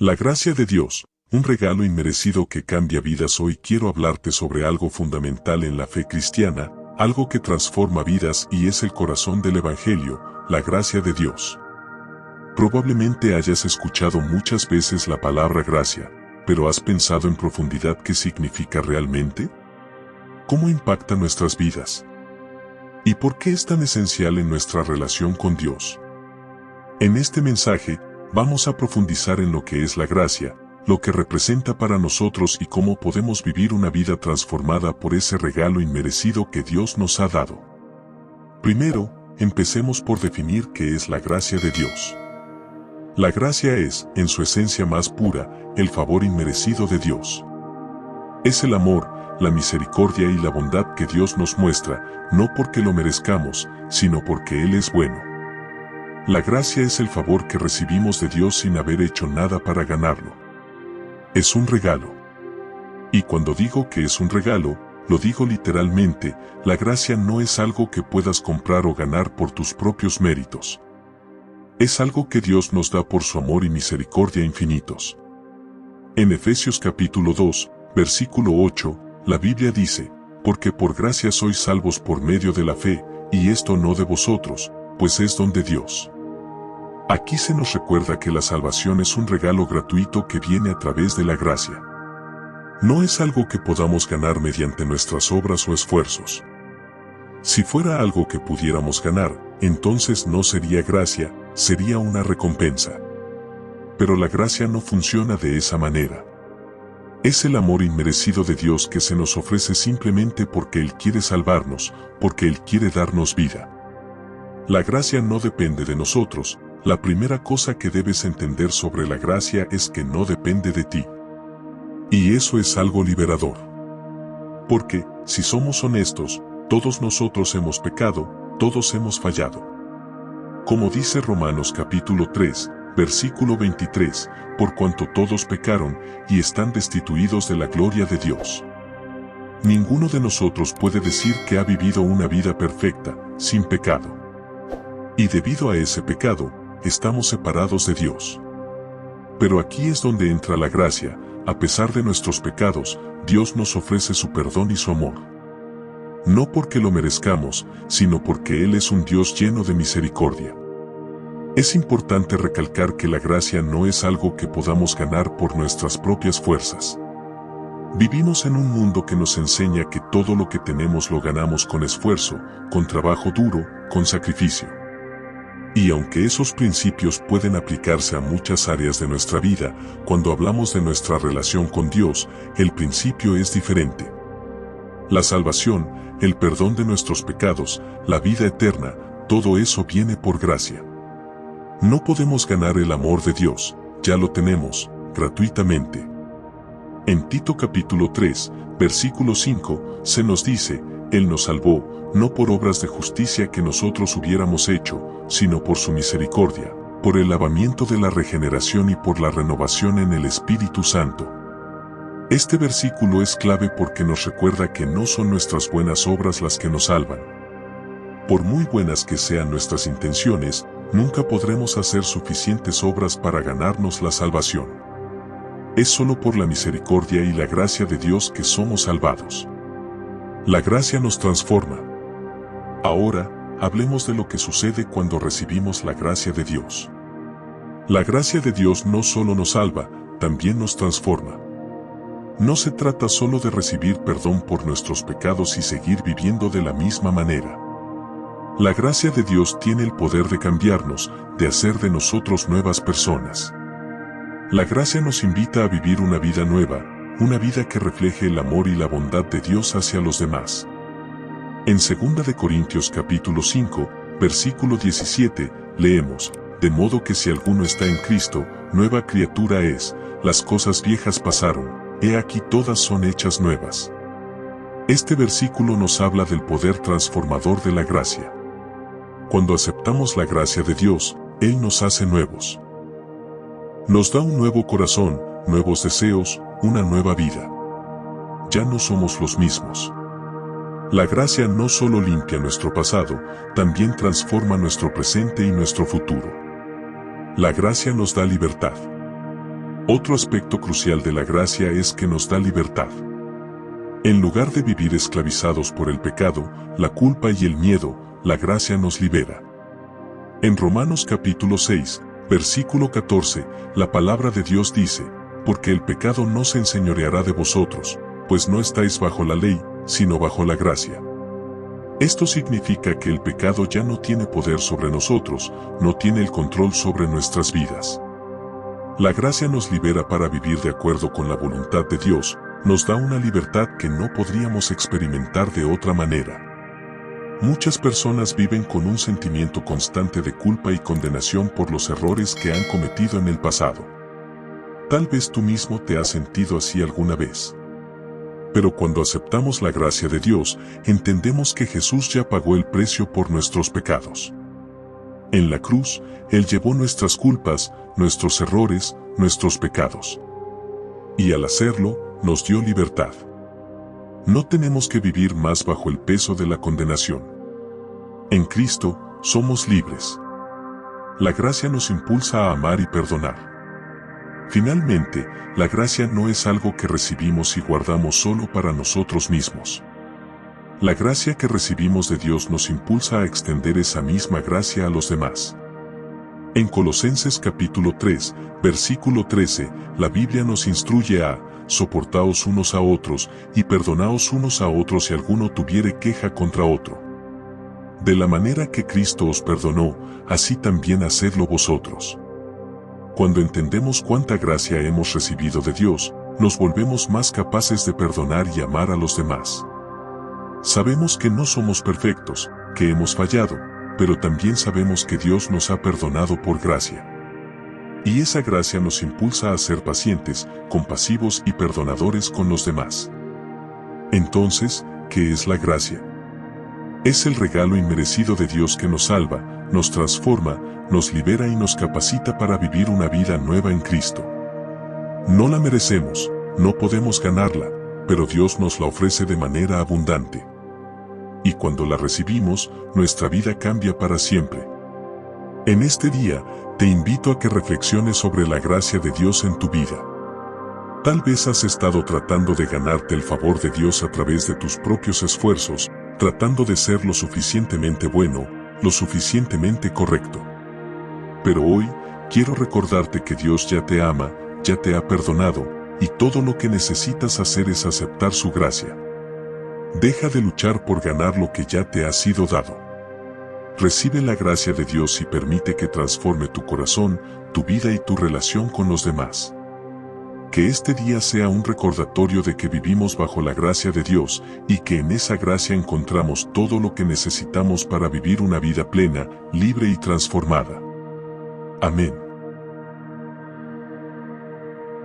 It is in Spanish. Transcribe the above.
La gracia de Dios, un regalo inmerecido que cambia vidas. Hoy quiero hablarte sobre algo fundamental en la fe cristiana, algo que transforma vidas y es el corazón del Evangelio, la gracia de Dios. Probablemente hayas escuchado muchas veces la palabra gracia, pero ¿has pensado en profundidad qué significa realmente? ¿Cómo impacta nuestras vidas? ¿Y por qué es tan esencial en nuestra relación con Dios? En este mensaje, vamos a profundizar en lo que es la gracia, lo que representa para nosotros y cómo podemos vivir una vida transformada por ese regalo inmerecido que Dios nos ha dado. Primero, empecemos por definir qué es la gracia de Dios. La gracia es, en su esencia más pura, el favor inmerecido de Dios. Es el amor, la misericordia y la bondad que Dios nos muestra, no porque lo merezcamos, sino porque Él es bueno. La gracia es el favor que recibimos de Dios sin haber hecho nada para ganarlo. Es un regalo. Y cuando digo que es un regalo, lo digo literalmente, la gracia no es algo que puedas comprar o ganar por tus propios méritos. Es algo que Dios nos da por su amor y misericordia infinitos. En Efesios capítulo 2, versículo 8, la Biblia dice, porque por gracia sois salvos por medio de la fe, y esto no de vosotros, pues es don de Dios. Aquí se nos recuerda que la salvación es un regalo gratuito que viene a través de la gracia. No es algo que podamos ganar mediante nuestras obras o esfuerzos. Si fuera algo que pudiéramos ganar, entonces no sería gracia, sería una recompensa. Pero la gracia no funciona de esa manera. Es el amor inmerecido de Dios que se nos ofrece simplemente porque Él quiere salvarnos, porque Él quiere darnos vida. La gracia no depende de nosotros. La primera cosa que debes entender sobre la gracia es que no depende de ti. Y eso es algo liberador. Porque, si somos honestos, todos nosotros hemos pecado, todos hemos fallado. Como dice Romanos capítulo 3, versículo 23, por cuanto todos pecaron y están destituidos de la gloria de Dios. Ninguno de nosotros puede decir que ha vivido una vida perfecta, sin pecado. Y debido a ese pecado, estamos separados de Dios. Pero aquí es donde entra la gracia. A pesar de nuestros pecados, Dios nos ofrece su perdón y su amor. No porque lo merezcamos, sino porque Él es un Dios lleno de misericordia. Es importante recalcar que la gracia no es algo que podamos ganar por nuestras propias fuerzas. Vivimos en un mundo que nos enseña que todo lo que tenemos lo ganamos con esfuerzo, con trabajo duro, con sacrificio. Y aunque esos principios pueden aplicarse a muchas áreas de nuestra vida, cuando hablamos de nuestra relación con Dios, el principio es diferente. La salvación, el perdón de nuestros pecados, la vida eterna, todo eso viene por gracia. No podemos ganar el amor de Dios, ya lo tenemos, gratuitamente. En Tito capítulo 3, versículo 5, se nos dice, Él nos salvó, no por obras de justicia que nosotros hubiéramos hecho, sino por su misericordia, por el lavamiento de la regeneración y por la renovación en el Espíritu Santo. Este versículo es clave porque nos recuerda que no son nuestras buenas obras las que nos salvan. Por muy buenas que sean nuestras intenciones, nunca podremos hacer suficientes obras para ganarnos la salvación. Es solo por la misericordia y la gracia de Dios que somos salvados. La gracia nos transforma. Ahora, hablemos de lo que sucede cuando recibimos la gracia de Dios. La gracia de Dios no solo nos salva, también nos transforma. No se trata solo de recibir perdón por nuestros pecados y seguir viviendo de la misma manera. La gracia de Dios tiene el poder de cambiarnos, de hacer de nosotros nuevas personas. La gracia nos invita a vivir una vida nueva, una vida que refleje el amor y la bondad de Dios hacia los demás. En 2 de Corintios capítulo 5, versículo 17, leemos, de modo que si alguno está en Cristo, nueva criatura es, las cosas viejas pasaron, he aquí todas son hechas nuevas. Este versículo nos habla del poder transformador de la gracia. Cuando aceptamos la gracia de Dios, Él nos hace nuevos. Nos da un nuevo corazón, nuevos deseos, una nueva vida. Ya no somos los mismos. La gracia no solo limpia nuestro pasado, también transforma nuestro presente y nuestro futuro. La gracia nos da libertad. Otro aspecto crucial de la gracia es que nos da libertad. En lugar de vivir esclavizados por el pecado, la culpa y el miedo, la gracia nos libera. En Romanos capítulo 6, versículo 14, la palabra de Dios dice, porque el pecado no se enseñoreará de vosotros, pues no estáis bajo la ley, sino bajo la gracia. Esto significa que el pecado ya no tiene poder sobre nosotros, no tiene el control sobre nuestras vidas. La gracia nos libera para vivir de acuerdo con la voluntad de Dios, nos da una libertad que no podríamos experimentar de otra manera. Muchas personas viven con un sentimiento constante de culpa y condenación por los errores que han cometido en el pasado. Tal vez tú mismo te has sentido así alguna vez. Pero cuando aceptamos la gracia de Dios, entendemos que Jesús ya pagó el precio por nuestros pecados. En la cruz, Él llevó nuestras culpas, nuestros errores, nuestros pecados. Y al hacerlo, nos dio libertad. No tenemos que vivir más bajo el peso de la condenación. En Cristo, somos libres. La gracia nos impulsa a amar y perdonar. Finalmente, la gracia no es algo que recibimos y guardamos solo para nosotros mismos. La gracia que recibimos de Dios nos impulsa a extender esa misma gracia a los demás. En Colosenses capítulo 3, versículo 13, la Biblia nos instruye a soportaos unos a otros y perdonaos unos a otros si alguno tuviere queja contra otro. De la manera que Cristo os perdonó, así también hacedlo vosotros. Cuando entendemos cuánta gracia hemos recibido de Dios, nos volvemos más capaces de perdonar y amar a los demás. Sabemos que no somos perfectos, que hemos fallado, pero también sabemos que Dios nos ha perdonado por gracia. Y esa gracia nos impulsa a ser pacientes, compasivos y perdonadores con los demás. Entonces, ¿qué es la gracia? Es el regalo inmerecido de Dios que nos salva, nos transforma, nos libera y nos capacita para vivir una vida nueva en Cristo. No la merecemos, no podemos ganarla, pero Dios nos la ofrece de manera abundante. Y cuando la recibimos, nuestra vida cambia para siempre. En este día, te invito a que reflexiones sobre la gracia de Dios en tu vida. Tal vez has estado tratando de ganarte el favor de Dios a través de tus propios esfuerzos, tratando de ser lo suficientemente bueno, lo suficientemente correcto. Pero hoy, quiero recordarte que Dios ya te ama, ya te ha perdonado, y todo lo que necesitas hacer es aceptar su gracia. Deja de luchar por ganar lo que ya te ha sido dado. Recibe la gracia de Dios y permite que transforme tu corazón, tu vida y tu relación con los demás. Que este día sea un recordatorio de que vivimos bajo la gracia de Dios y que en esa gracia encontramos todo lo que necesitamos para vivir una vida plena, libre y transformada. Amén.